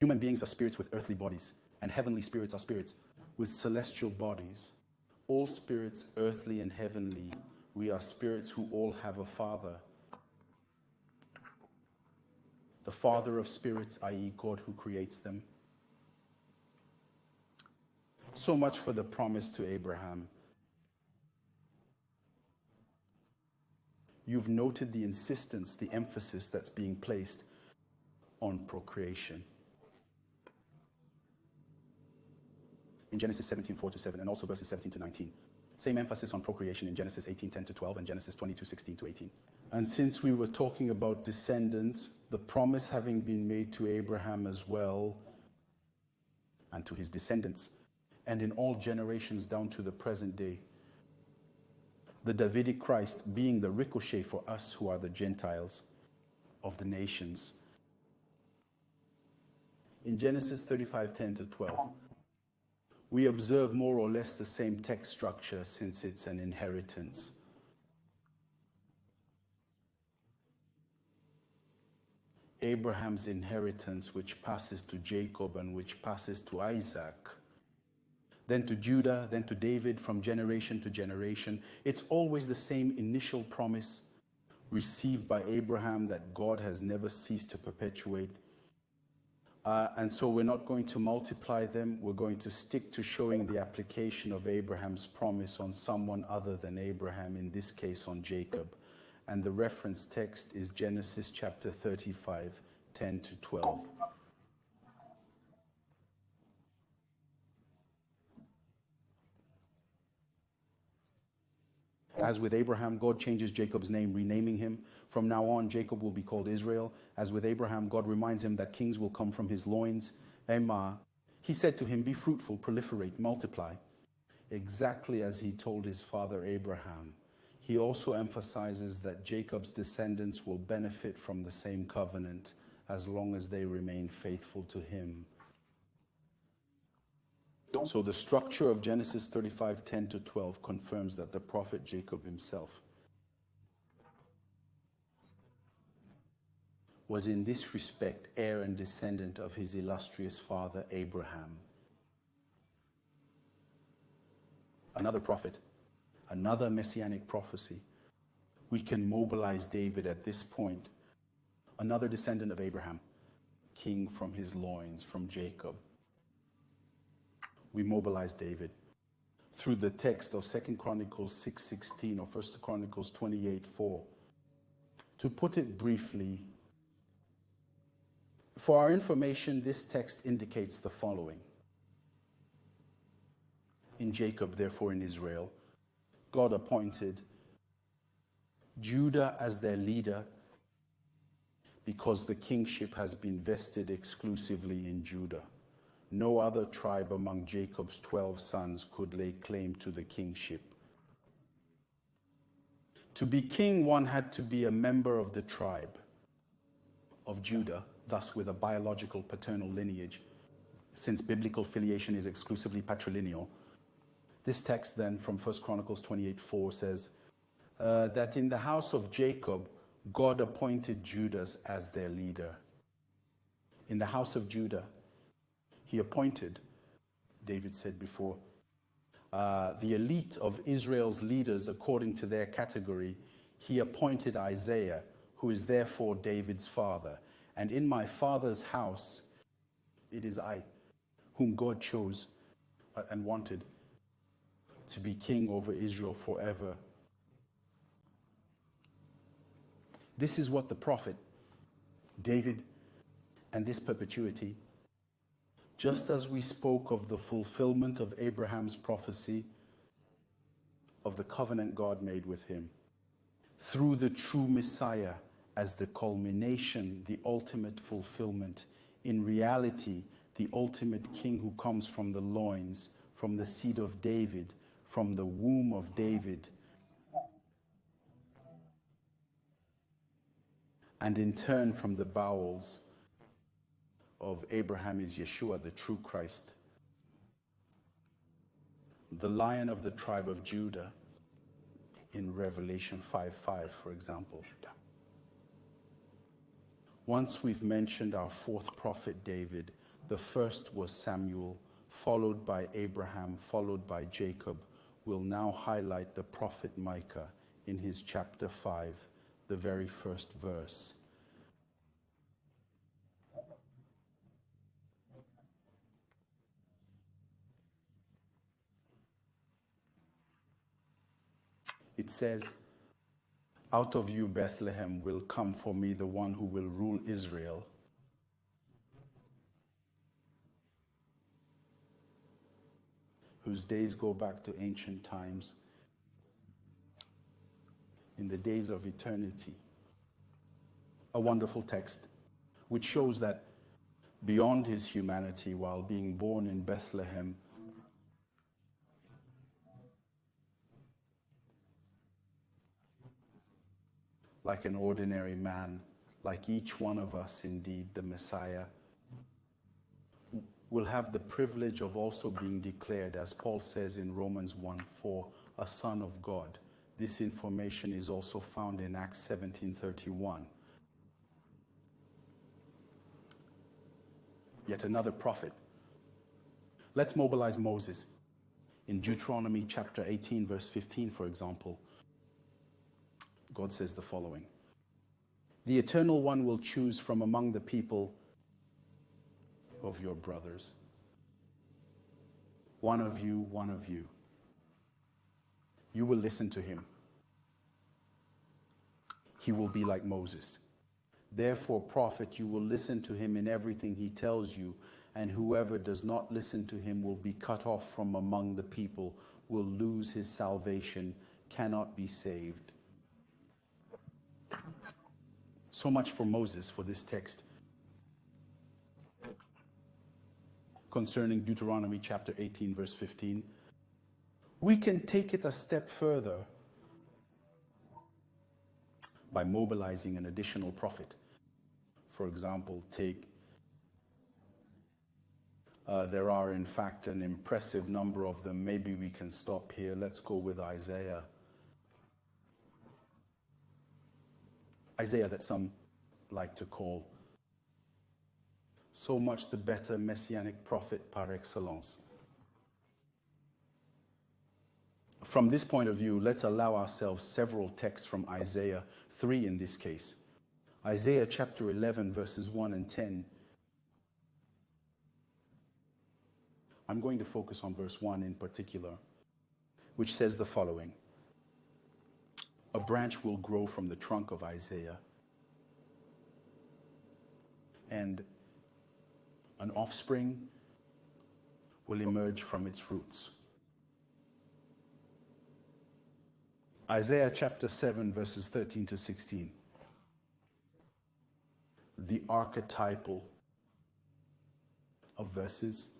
Human beings are spirits with earthly bodies, and heavenly spirits are spirits with celestial bodies. All spirits, earthly and heavenly, we are spirits who all have a father. The father of spirits, i.e. God who creates them. So much for the promise to Abraham. You've noted the insistence, the emphasis that's being placed on procreation. In Genesis 17:4-7, and also verses 17 to 19. Same emphasis on procreation in Genesis 18:10-12 and Genesis 22:16-18. And since we were talking about descendants, the promise having been made to Abraham as well, and to his descendants, and in all generations down to the present day, the Davidic Christ being the ricochet for us who are the Gentiles of the nations. In Genesis 35:10-12, we observe more or less the same text structure since it's an inheritance. Abraham's inheritance, which passes to Jacob and which passes to Isaac, then to Judah, then to David, from generation to generation. It's always the same initial promise received by Abraham that God has never ceased to perpetuate. And so we're not going to multiply them. We're going to stick to showing the application of Abraham's promise on someone other than Abraham, in this case on Jacob. And the reference text is Genesis chapter 35:10-12. As with Abraham, God changes Jacob's name, renaming him. From now on, Jacob will be called Israel. As with Abraham, God reminds him that kings will come from his loins. Emma, he said to him, be fruitful, proliferate, multiply. Exactly as he told his father Abraham. He also emphasizes that Jacob's descendants will benefit from the same covenant as long as they remain faithful to him. So the structure of Genesis 35:10-12 confirms that the prophet Jacob himself was in this respect heir and descendant of his illustrious father Abraham. Another prophet, another messianic prophecy. We can mobilize David at this point, another descendant of Abraham, king from his loins, from Jacob. We mobilize David through the text of 2 Chronicles 6:16 or 1 Chronicles 28:4. To put it briefly, for our information, this text indicates the following. In Jacob, therefore in Israel, God appointed Judah as their leader because the kingship has been vested exclusively in Judah. No other tribe among Jacob's 12 sons could lay claim to the kingship. To be king, one had to be a member of the tribe of Judah, thus with a biological paternal lineage, since biblical filiation is exclusively patrilineal. This text then from 1 Chronicles 28:4 says that in the house of Jacob, God appointed Judas as their leader. In the house of Judah, he appointed, David said before, the elite of Israel's leaders according to their category. He appointed Isaiah, who is therefore David's father. And in my father's house, it is I, whom God chose and wanted to be king over Israel forever. This is what the prophet, David, and this perpetuity, just as we spoke of the fulfillment of Abraham's prophecy, of the covenant God made with him, through the true Messiah as the culmination, the ultimate fulfillment, in reality, the ultimate king who comes from the loins, from the seed of David, from the womb of David, and in turn from the bowels of Abraham is Yeshua, the true Christ, the Lion of the tribe of Judah, in Revelation 5:5, for example. Once we've mentioned our fourth prophet, David, The first was Samuel, followed by Abraham, followed by Jacob, will now highlight the prophet Micah in his chapter 5, the very first verse. It says, "Out of you, Bethlehem, will come for me the one who will rule Israel, whose days go back to ancient times, in the days of eternity." A wonderful text, which shows that beyond his humanity, while being born in Bethlehem, like an ordinary man, like each one of us, indeed, the Messiah, will have the privilege of also being declared, as Paul says in Romans 1:4, a son of God. This information is also found in Acts 17:31. Yet another prophet. Let's mobilize Moses. In Deuteronomy chapter 18, verse 15, for example, God says the following: "The Eternal One will choose from among the people of your brothers. One of you, one of you. You will listen to him. He will be like Moses. Therefore, prophet, you will listen to him in everything he tells you, and whoever does not listen to him will be cut off from among the people, will lose his salvation, cannot be saved." So much for Moses, for this text. Concerning Deuteronomy chapter 18, verse 15, we can take it a step further by mobilizing an additional prophet. For example, there are in fact an impressive number of them. Maybe we can stop here. Let's go with Isaiah. Isaiah, that some like to call so much the better messianic prophet par excellence. From this point of view, let's allow ourselves several texts from Isaiah, 3 in this case. Isaiah chapter 11, verses 1 and 10. I'm going to focus on verse 1 in particular, which says the following: "A branch will grow from the trunk of Isaiah, and an offspring will emerge from its roots." Isaiah chapter 7, verses 13 to 16. The archetypal of verses.